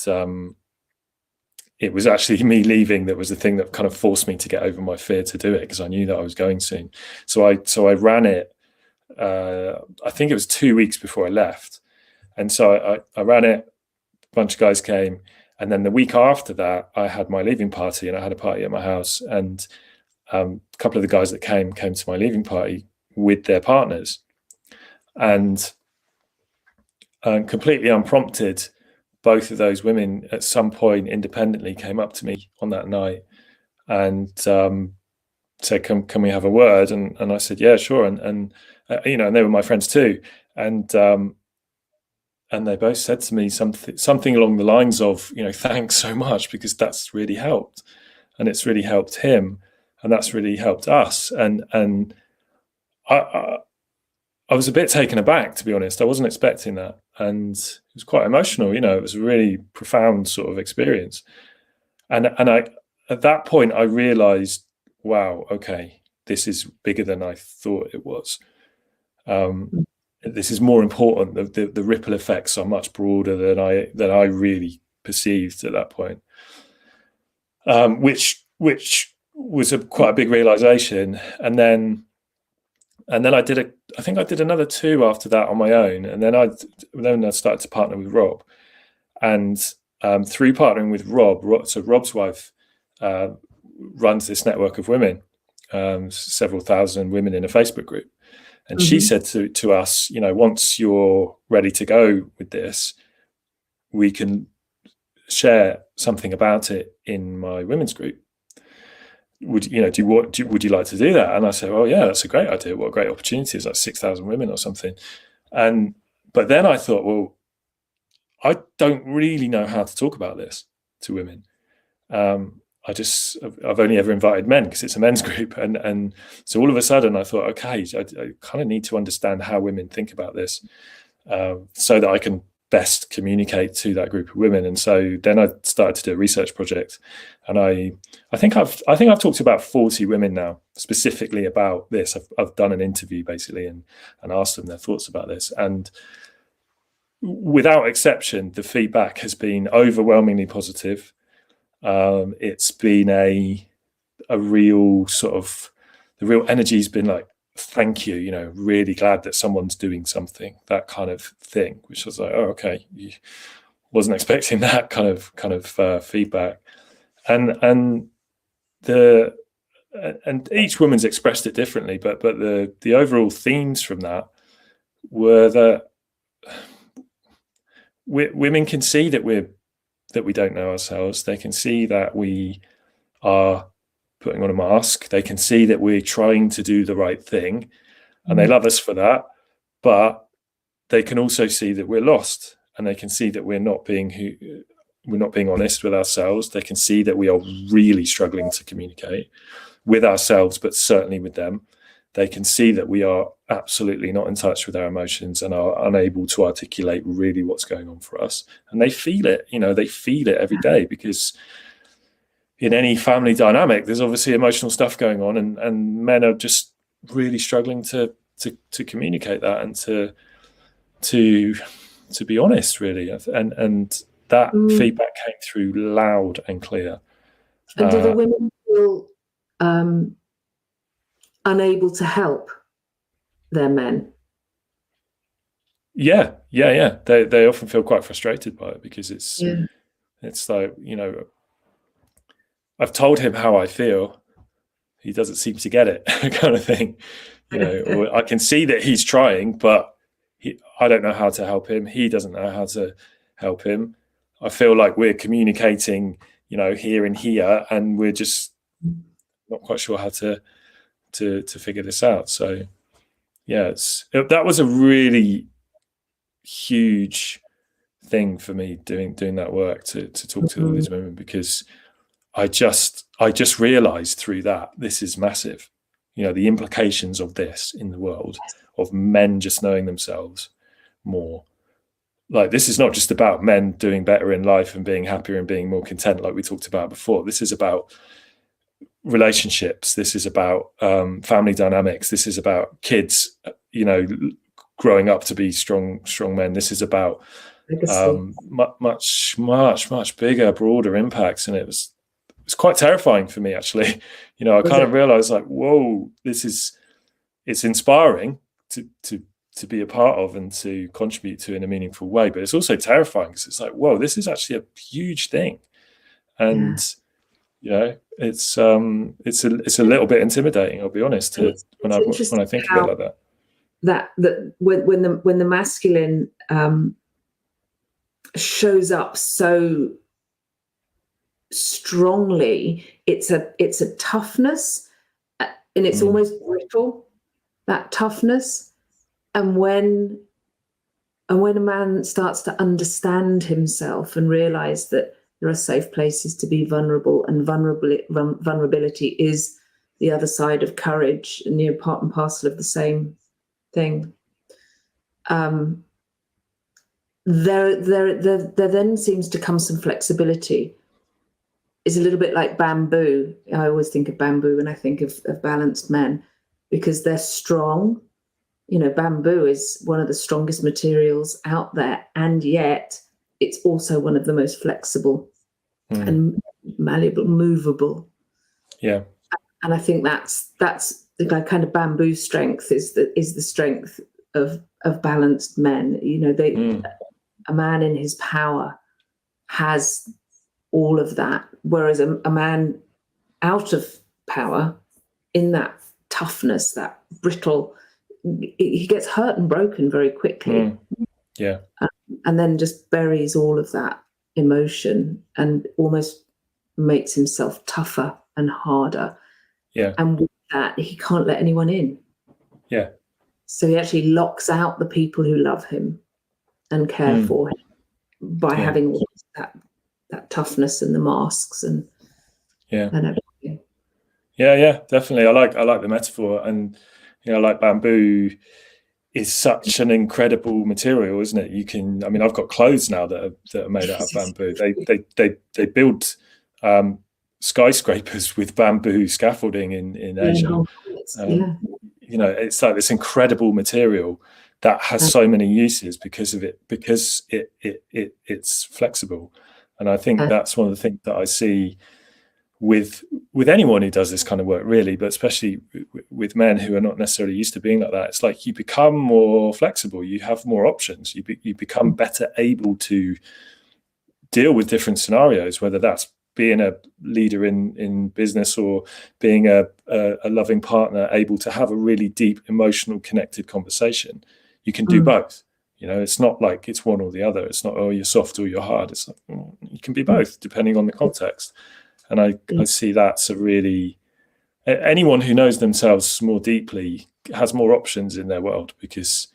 it was actually me leaving that was the thing that kind of forced me to get over my fear to do it, because I knew that I was going soon. So I ran it. I think it was 2 weeks before I left, and so I ran it. A bunch of guys came, and then the week after that, I had my leaving party, and I had a party at my house, and a couple of the guys that came to my leaving party with their partners, and completely unprompted, both of those women at some point independently came up to me on that night and said, "Can we have a word?" And I said, "Yeah, sure." And and they were my friends too, and they both said to me something along the lines of, "Thanks so much, because that's really helped, and it's really helped him, and that's really helped us." And I was a bit taken aback, to be honest. I wasn't expecting that, and it was quite emotional. It was a really profound sort of experience, and I at that point I realized, wow, okay, this is bigger than I thought it was. This is more important. The ripple effects are much broader than I really perceived at that point, which was quite a big realization. And then I think I did another 2 after that on my own, and then I started to partner with Rob, and through partnering with Rob, so Rob's wife runs this network of women, several thousand women in a Facebook group. And she said to us, once you're ready to go with this, we can share something about it in my women's group. Would you like to do that? And I said, well, yeah, that's a great idea. What a great opportunity. It's like 6,000 women or something. But then I thought, well, I don't really know how to talk about this to women. I've only ever invited men because it's a men's group. And so all of a sudden I thought, okay, I kind of need to understand how women think about this, so that I can best communicate to that group of women. And so then I started to do a research project, and I think I've talked to about 40 women now specifically about this. I've done an interview basically and asked them their thoughts about this. And without exception, the feedback has been overwhelmingly positive. It's been a real sort of, the real energy's been like thank you, you know, really glad that someone's doing something, that kind of thing, which was like, oh, okay, you wasn't expecting that kind of feedback. And the and each woman's expressed it differently, but the overall themes from that were that women can see that we don't know ourselves. They can see that we are putting on a mask. They can see that we're trying to do the right thing, and they love us for that. But they can also see that we're lost, and they can see that we're not being honest with ourselves. They can see that we are really struggling to communicate with ourselves, but certainly with them. They can see that we are absolutely not in touch with our emotions and are unable to articulate really what's going on for us. And they feel it, you know, they feel it every day, because in any family dynamic, there's obviously emotional stuff going on, and men are just really struggling to communicate that and to be honest, really. And that feedback came through loud and clear. And do the women feel unable to help their men? Yeah. They often feel quite frustrated by it, because it's like, you know, I've told him how I feel, he doesn't seem to get it, kind of thing. You know, or I can see that he's trying, but I don't know how to help him. He doesn't know how to help him. I feel like we're communicating, you know, here and here, and we're just not quite sure how to figure this out. So yeah, that was a really huge thing for me doing that work, to talk to all these women, because I just realized through that, this is massive. You know, the implications of this in the world, of men just knowing themselves more. Like, this is not just about men doing better in life and being happier and being more content, like we talked about before. This is about relationships. This is about family dynamics. This is about kids, you know, growing up to be strong men. This is about much bigger, broader impacts. And it's quite terrifying for me, actually. You know, I kind of realized, like, whoa, it's inspiring to be a part of and to contribute to in a meaningful way, but it's also terrifying, because it's like, whoa, this is actually a huge thing. And you know, it's a little bit intimidating, I'll be honest, when I think of it like that. That when the masculine shows up so strongly, it's a toughness, and it's almost brittle, that toughness. And when a man starts to understand himself and realize that there are safe places to be vulnerable, and vulnerability is the other side of courage, and, you know, part and parcel of the same thing. There then seems to come some flexibility. It's a little bit like bamboo. I always think of bamboo when I think of balanced men, because they're strong. You know, bamboo is one of the strongest materials out there, and yet it's also one of the most flexible and malleable, movable. Yeah. And I think that's the kind of bamboo strength is the strength of balanced men. You know, a man in his power has all of that, whereas a man out of power, in that toughness, that brittle, he gets hurt and broken very quickly. And then just buries all of that emotion and almost makes himself tougher and harder. And with that, he can't let anyone in. So he actually locks out the people who love him and care for him by having all that toughness and the masks and everything. Definitely. I like the metaphor, and you know, like bamboo is such an incredible material, isn't it? You can, I mean, I've got clothes now that are made out of bamboo. They build skyscrapers with bamboo scaffolding in Asia. You know, it's like this incredible material that has so many uses because it's flexible. And I think that's one of the things that I see with anyone who does this kind of work, really, but especially with men who are not necessarily used to being like that. It's like you become more flexible, you have more options, you become better able to deal with different scenarios, whether that's being a leader in business or being a loving partner, able to have a really deep, emotional, connected conversation. You can do both. It's not like it's one or the other. It's not, oh, you're soft or you're hard. It's like, you can be both depending on the context. And I see that's a really, anyone who knows themselves more deeply has more options in their world, because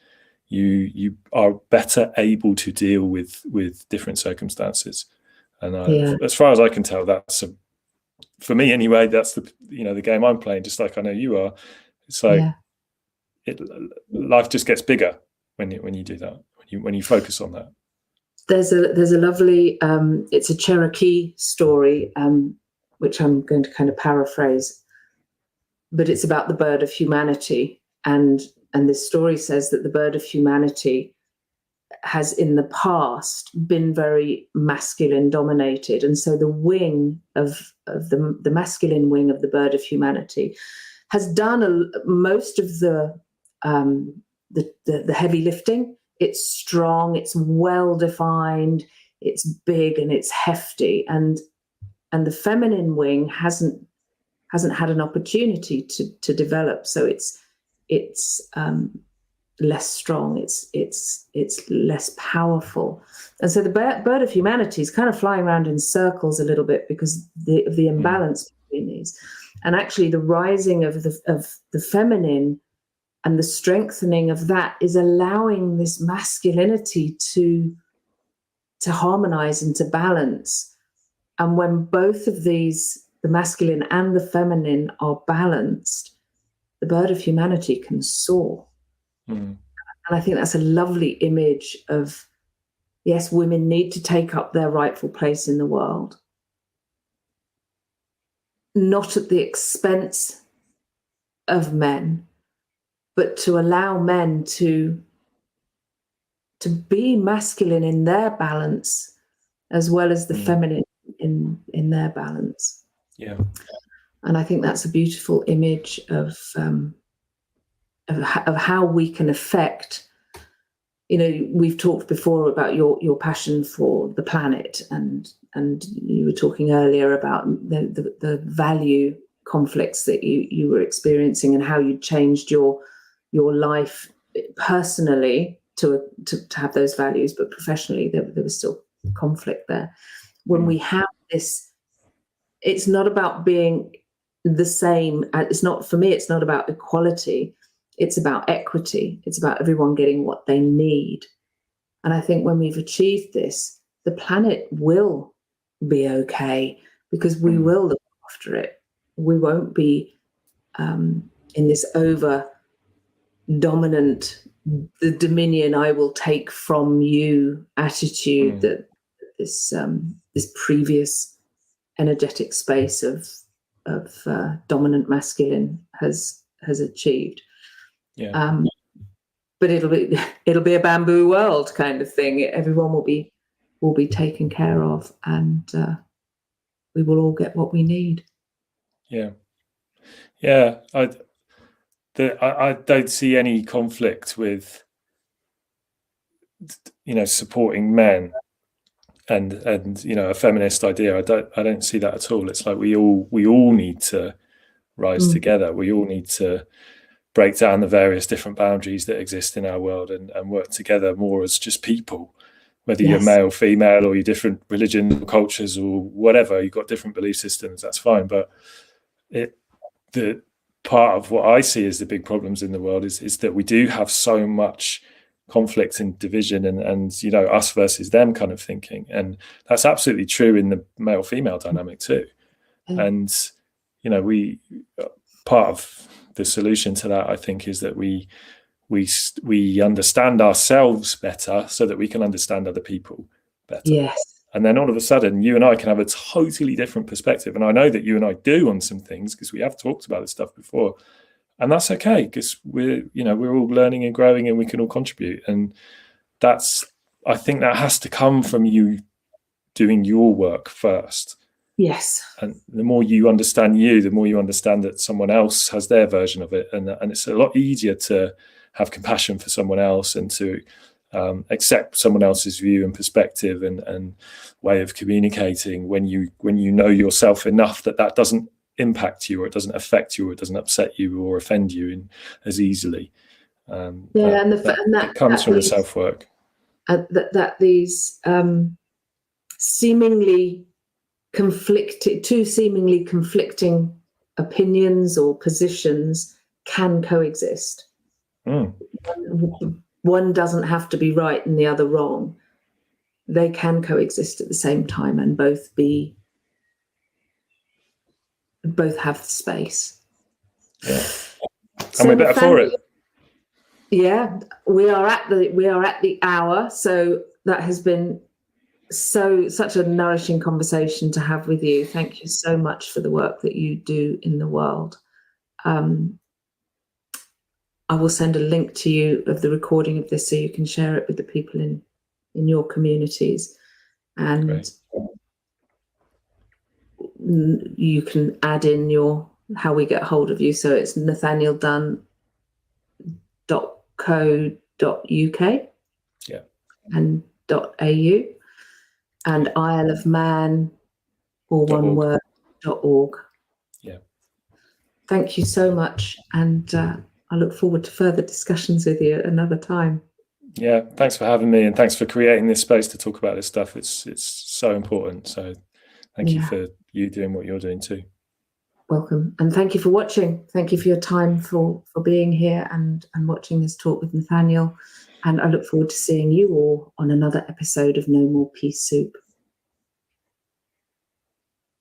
you are better able to deal with different circumstances. And as far as I can tell, that's for me anyway, that's the game I'm playing, just like I know you are. It's like life just gets bigger when you do that, when you focus on that. There's a lovely it's a Cherokee story, which I'm going to kind of paraphrase, but it's about the bird of humanity, and this story says that the bird of humanity has in the past been very masculine dominated, and so the wing of the masculine wing of the bird of humanity has done most of the heavy lifting. It's strong, it's well defined, it's big, and it's hefty, and the feminine wing hasn't had an opportunity to develop, so it's less strong, it's less powerful. And so the bird of humanity is kind of flying around in circles a little bit because of the imbalance between these. And actually the rising of the feminine and the strengthening of that is allowing this masculinity to harmonize and to balance. And when both of these, the masculine and the feminine, are balanced, the bird of humanity can soar. And I think that's a lovely image of, yes, women need to take up their rightful place in the world, not at the expense of men, but to allow men to be masculine in their balance as well as the feminine in their balance. Yeah. And I think that's a beautiful image of how we can affect. We've talked before about your passion for the planet, and you were talking earlier about the value conflicts that you were experiencing and how you changed your life personally to have those values, but professionally there was still conflict there. When we have this, it's not about being the same. It's not, for me, it's not about equality. It's about equity. It's about everyone getting what they need. And I think when we've achieved this, the planet will be okay, because we will look after it. We won't be in this over dominant, the dominion I will take from you attitude that this previous energetic space of dominant masculine has achieved. Yeah. But it'll be a bamboo world kind of thing. Everyone will be taken care of, and we will all get what we need. Yeah. I don't see any conflict with supporting men and a feminist idea. I don't see that at all. It's like we all need to rise together. We all need to break down the various different boundaries that exist in our world and work together more as just people, whether you're male, female, or you're different religions or cultures or whatever. You've got different belief systems, that's fine. But the part of what I see as the big problems in the world is that we do have so much conflict and division and us versus them kind of thinking. And that's absolutely true in the male female dynamic too. And we part of the solution to that, I think, is that we understand ourselves better so that we can understand other people better. Yes. And then all of a sudden you and I can have a totally different perspective. And I know that you and I do on some things, because we have talked about this stuff before. And that's okay, because we're all learning and growing, and we can all contribute. And I think that has to come from you doing your work first. Yes. And the more you understand you, the more you understand that someone else has their version of it. And it's a lot easier to have compassion for someone else and to accept someone else's view and perspective and way of communicating when you know yourself enough that doesn't impact you, or it doesn't affect you, or it doesn't upset you or offend you as easily. It comes from the self-work. That these seemingly conflicting opinions or positions can coexist. One doesn't have to be right and the other wrong. They can coexist at the same time and both have space. Yeah. And we're better for it. Yeah, we are at the hour, so that has been such a nourishing conversation to have with you. Thank you so much for the work that you do in the world. I will send a link to you of the recording of this so you can share it with the people in your communities, and Great. You can add in how we get hold of you. So it's nathanialdunn.co.uk and .au and Isle of Man, or one word, .org. Yeah. Thank you so much, and I look forward to further discussions with you at another time. Yeah, thanks for having me, and thanks for creating this space to talk about this stuff. It's so important. So thank you for you doing what you're doing too. Welcome, and thank you for watching. Thank you for your time, for being here and watching this talk with Nathaniel. And I look forward to seeing you all on another episode of No More Peace Soup.